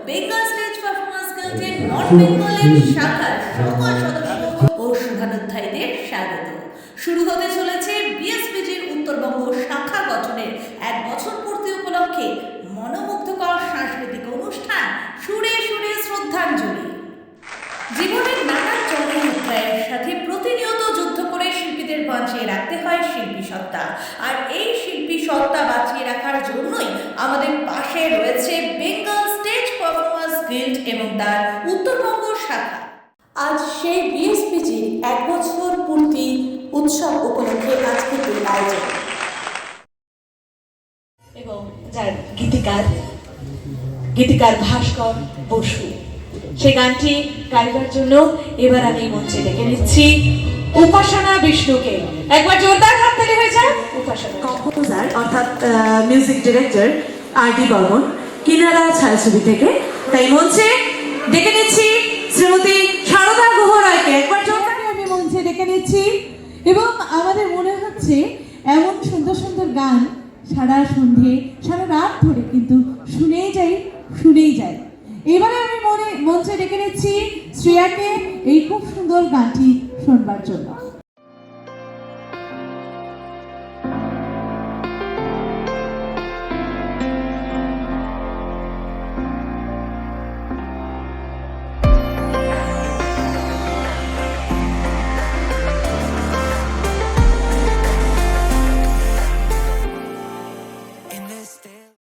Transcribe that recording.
Bengal stage performance গিল্ডের north বেঙ্গলের শাখার সকল সদস্য ও শুভানুধ্যায়ীদের স্বাগত। শুরু হতে চলেছে বিএসপিজির উত্তরবঙ্গ শাখা গঠনের 1 বছর পূর্তি উপলক্ষে মনোমুগ্ধকর সাংস্কৃতিক অনুষ্ঠান সুরে সুরে শ্রদ্ধাঞ্জলি। জীবনের নানা চরম উত্রায়ের সাথে প্রতিনিয়ত যুদ্ধ করে শিল্পীদের বাঁচিয়ে রাখতে হয় শিল্পী সত্তা, আর এই শিল্পী সত্তা বাঁচিয়ে রাখার জন্যই আমাদের পাশে রয়েছে বেঙ্গল স্টেজ পারফরমেন্স গিল্ড এবং তার উত্তরবঙ্গ শাখা। আজ সেই বিএসপিজির 1 বছর পূর্তি উৎসব উপলক্ষে আজকের এই আয়োজন এবং যার গীতিকার ভাস্কর বসু, সেই গানটি গাইবার জন্য এবার আমি মঞ্চে ডেকে নিচ্ছি উপাসনা বিষ্ণুকে। একবার জোরদার হাততালি হয়ে যায়। উপাসনা কম্পোজার অর্থাৎ মিউজিক ডিরেক্টর আর.ডি. বর্মন, কিনারা ছায়াছবি থেকে। তাই মঞ্চে ডেকে নিচ্ছি শ্রীমতী সারদা গুহ রায়কে। একবার জোরদার আমি মঞ্চে ডেকে নিচ্ছি এবং আমাদের মনে হচ্ছে এমন সুন্দর সুন্দর গান সারা সন্ধে সারা রাত ধরে কিন্তু শুনেই যাই। এবারে আমি মঞ্চে ডেকে নিচ্ছি শ্রেয়াকে এই খুব সুন্দর গানটি শোনবার জন্য।